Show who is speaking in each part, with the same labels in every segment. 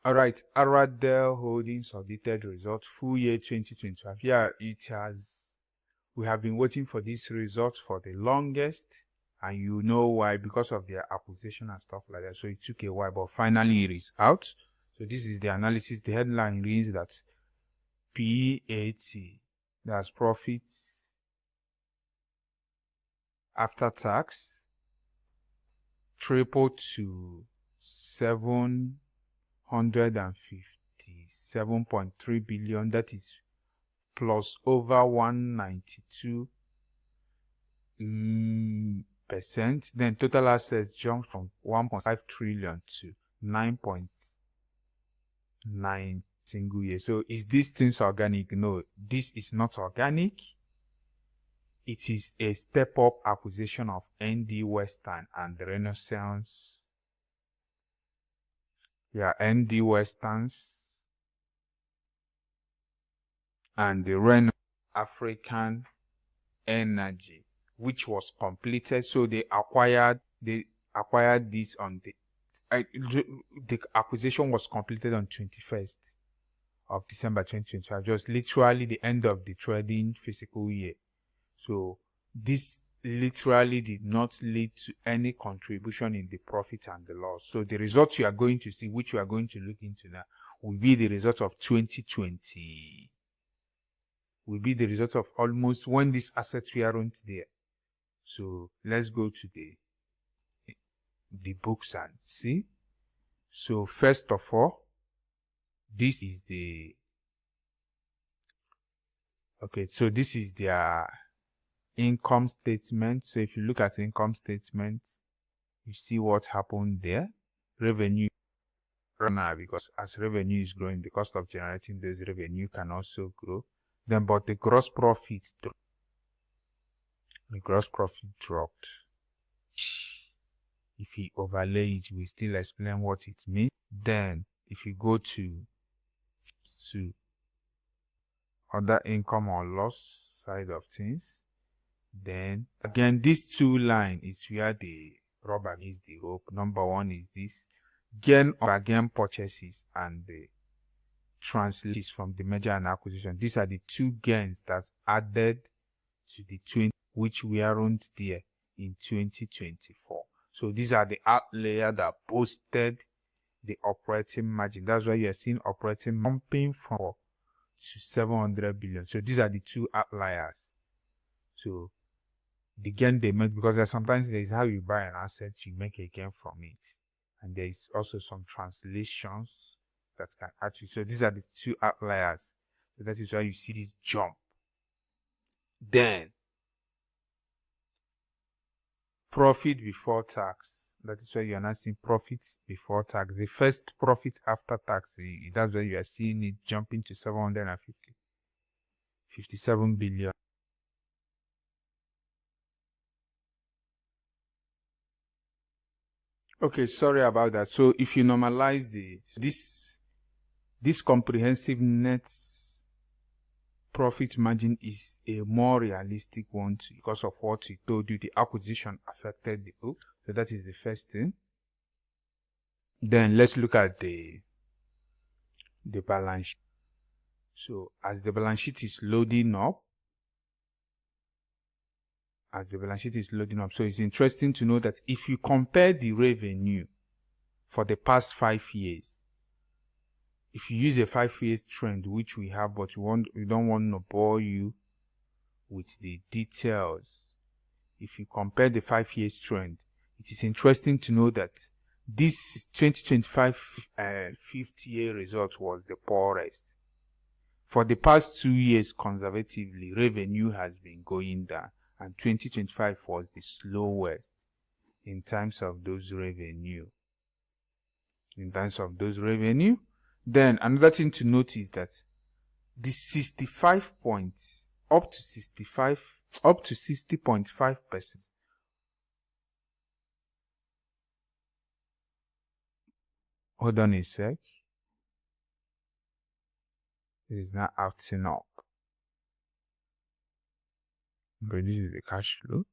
Speaker 1: All right, Aradel Holdings audited results full year 2025. Yeah, we have been waiting for this result for the longest, and you know why, because of their acquisition and stuff like that. So it took a while, but finally it is out. So this is the analysis. The headline reads that PAT, that's profits after tax, tripled to 757.3 billion. That is plus over 192%. Then total assets jumped from 1.5 trillion to 9.9 single year. So is this things organic? No, this is not organic. It is a step up acquisition of ND Western and the Renaissance. Yeah, ND Westerns and the Renaissance African Energy, which was completed. So they acquired this on the acquisition was completed on 21st of December 2025, just literally the end of the trading fiscal year. So this literally did not lead to any contribution in the profit and the loss. So the results you are going to see, which you are going to look into now, will be the result of 2020. Will be the result of almost when these assets weren't there. So let's go to the books and see. So first of all, this is so this is their income statement. So if you look at the income statement, you see what happened there. Revenue now, because as revenue is growing, the cost of generating this revenue can also grow. Then, but the gross profit dropped. If you overlay it, we still explain what it means. Then, if you go to other income or loss side of things, then again, these two lines is where the rubber meets the rope. Number one is this gain or again purchases and the translates from the merger and acquisition. These are the two gains that's added to the 20, which weren't there in 2024. So these are the outlier that boosted the operating margin. That's why you're seeing operating pumping from to 700 billion. So these are the two outliers. So the gain they make, because sometimes there is how you buy an asset, you make a gain from it. And there is also some translations that can actually. So these are the two outliers. So that is why you see this jump. Then profit before tax. That is why you are not seeing profits before tax. The first profit after tax, that's why you are seeing it jumping to 757 billion. Okay, sorry about that. So if you normalize this comprehensive net profit margin is a more realistic one because of what we told you. The acquisition affected the book. So that is the first thing. Then let's look at the balance sheet. So as the balance sheet is loading up, so it's interesting to know that if you compare the revenue for the past 5 years, if you use a 5-year trend, which we have, but we don't want to bore you with the details. If you compare the 5-year trend, it is interesting to know that this 2025 fifth year result was the poorest. For the past 2 years, conservatively, revenue has been going down, and 2025 was the slowest in terms of those revenue. Then another thing to note is that the 65 points up to 60.5%. Hold on a sec. It is not acting up. But this is the cash flow.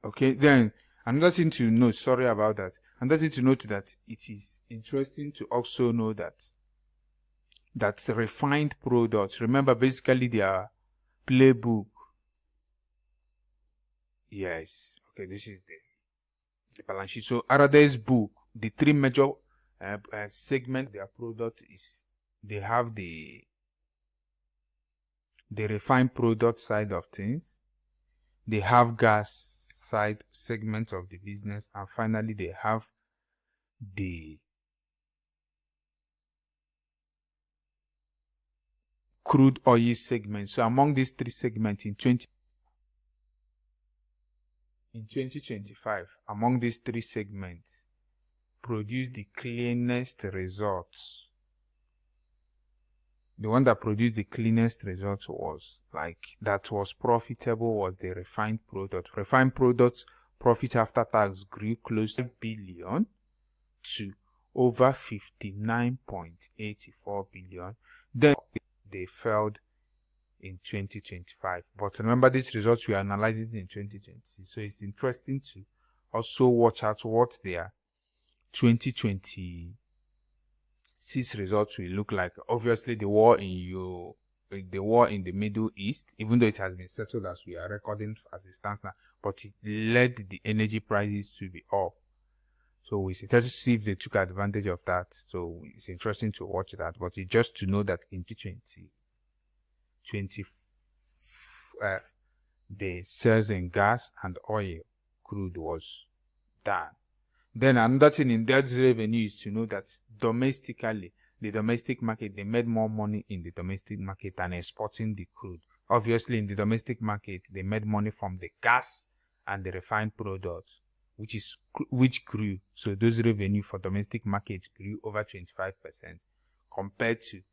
Speaker 1: Okay, then another thing to note, sorry about that. Another thing to note that it is interesting to also know that refined products, remember basically their playbook. Yes. Okay, this is the balance sheet. So Aradel's book, the three major segment their product is, they have the refined product side of things, they have gas side segment of the business, and finally they have the crude oil segment. So among these three segments in 2025, among these three segments, produced the cleanest results. The one that produced the cleanest results was that was profitable was the refined product. Refined products profit after tax grew close to billion to over 59.84 billion. Then they failed in 2025. But remember, these results we are analyzing in 2020. So it's interesting to also watch out what their 2026 results will look like. Obviously, the war in the Middle East, even though it has been settled as we are recording as it stands now, but it led the energy prices to be up. So we see to see if they took advantage of that. So it's interesting to watch that. But it's just to know that in 2020, the sales in gas and oil, crude was down. Then another thing in debt revenue is to know that domestically, the domestic market, they made more money in the domestic market than exporting the crude. Obviously, in the domestic market, they made money from the gas and the refined products, which grew. So those revenue for domestic market grew over 25% compared to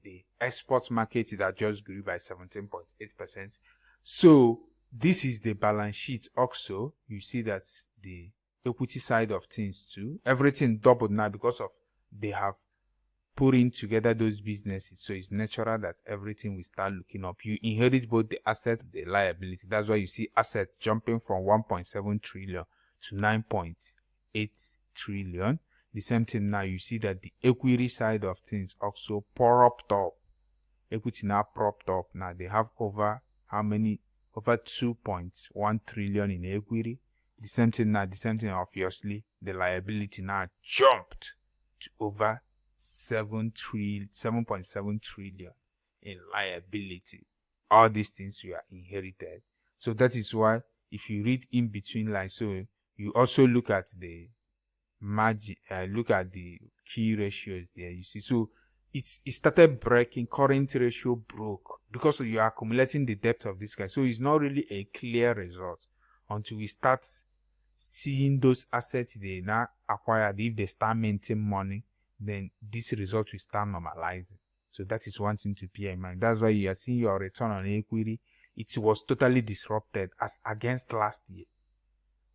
Speaker 1: the export market that just grew by 17.8%. So this is the balance sheet. Also, you see that the equity side of things too, everything doubled now because of they have putting together those businesses. So it's natural that everything will start looking up. You inherit both the assets and the liability. That's why you see assets jumping from 1.7 trillion to 9.8 trillion. The same thing now, you see that the equity side of things also propped up. Equity now propped up. Now they have over how many? Over 2.1 trillion in equity. The same thing now, obviously, the liability now jumped to over 7.7 trillion in liability. All these things you are inherited. So that is why if you read in between lines, so you also look at the margin, look at the key ratios there. You see, so it started breaking. Current ratio broke because you are accumulating the depth of this guy. So it's not really a clear result until we start seeing those assets they now acquired. If they start minting money, then this result will start normalizing. So that is one thing to bear in mind. That's why you are seeing your return on equity. It was totally disrupted as against last year.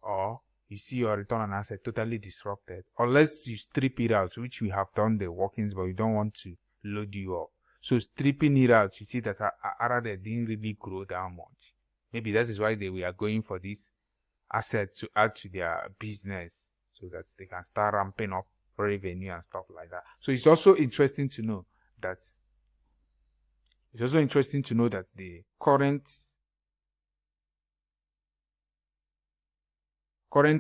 Speaker 1: Or you see your return on asset totally disrupted. Unless you strip it out, which we have done the workings, but we don't want to load you up. So stripping it out, you see that Aradel didn't really grow that much. Maybe that is why we are going for this asset to add to their business so that they can start ramping up revenue and stuff like that. So it's also interesting to know that the current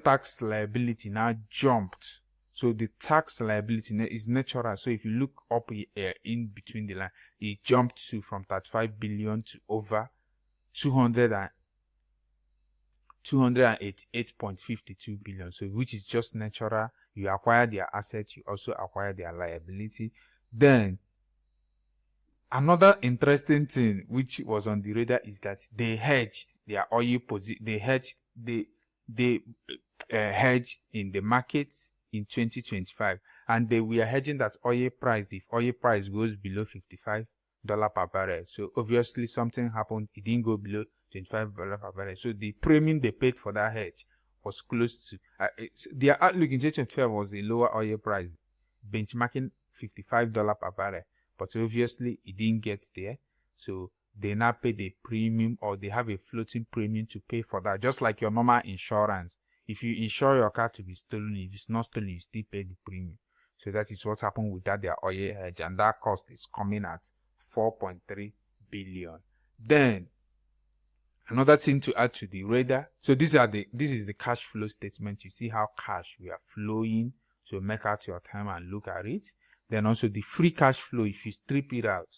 Speaker 1: tax liability now jumped. So the tax liability is natural. So if you look up here in between the line, it jumped from 35 billion to over 288.52 billion. So which is just natural. You acquire their assets, you also acquire their liability. Then another interesting thing which was on the radar is that they hedged their oil position. They hedged in the market in 2025, and they were hedging that oil price. If oil price goes below $55 per barrel, so obviously something happened. It didn't go below $25 per barrel. So the premium they paid for that hedge was close to their outlook in 2025 was a lower oil price, benchmarking $55 per barrel. But obviously it didn't get there. So they now pay the premium, or they have a floating premium to pay for that, just like your normal insurance. If you insure your car to be stolen, if it's not stolen, you still pay the premium. So that is what happened with that their oil hedge, and that cost is coming at 4.3 billion. Then another thing to add to the radar. So this is the cash flow statement. You see how cash we are flowing. So make out your time and look at it. Then also the free cash flow, if you strip it out,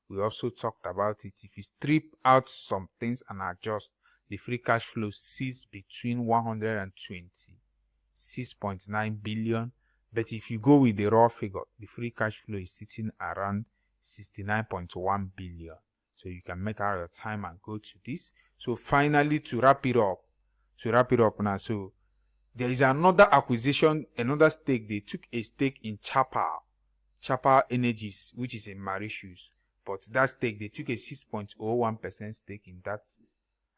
Speaker 1: we also talked about it. If you strip out some things and adjust, the free cash flow sits between 126.9 billion. But if you go with the raw figure, the free cash flow is sitting around 69.1 billion. So you can make out your time and go to this. So finally, to wrap it up now. So there is another acquisition, another stake. They took a stake in Chapel Energies, which is in Mauritius. But that stake, they took a 6.01% stake in that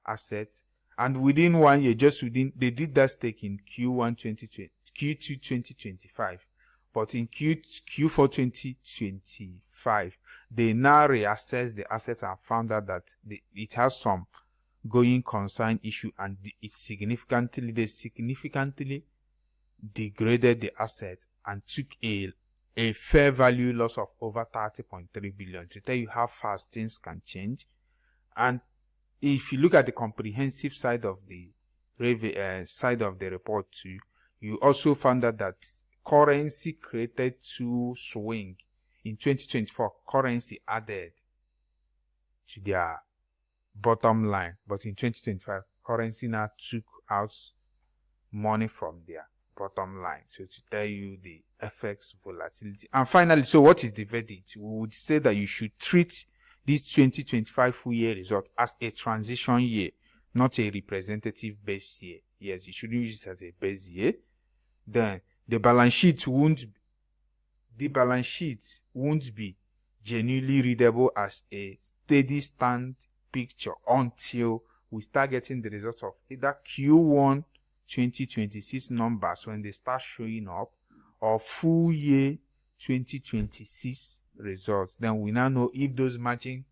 Speaker 1: asset. And within 1 year, they did that stake in Q2 2025. But in Q4 2025, they now reassessed the assets and found out that it has some going concern issue, and they significantly degraded the asset and took a fair value loss of over 30.3 billion, to tell you how fast things can change. And if you look at the comprehensive side of the report too, you also found out that currency created two swing. In 2024, currency added to their bottom line, but in 2025, currency now took out money from their bottom line. So to tell you the FX volatility. And finally, so what is the verdict? We would say that you should treat this 2025 full year result as a transition year, not a representative base year. Yes, you shouldn't use it as a base year. Then the balance sheet won't be genuinely readable as a steady stand picture until we start getting the results of either Q1 2026 numbers when they start showing up, or full year 2026 results. Then we now know if those margin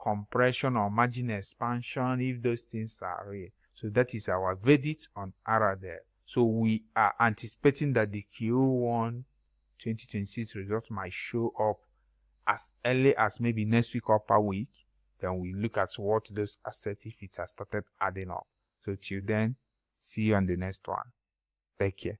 Speaker 1: compression or margin expansion, if those things are real. So that is our verdict on Aradel. So we are anticipating that the Q1 2026 results might show up as early as maybe next week or per week. Then we look at what those assets, if it has started adding up. So till then, see you on the next one. Take care.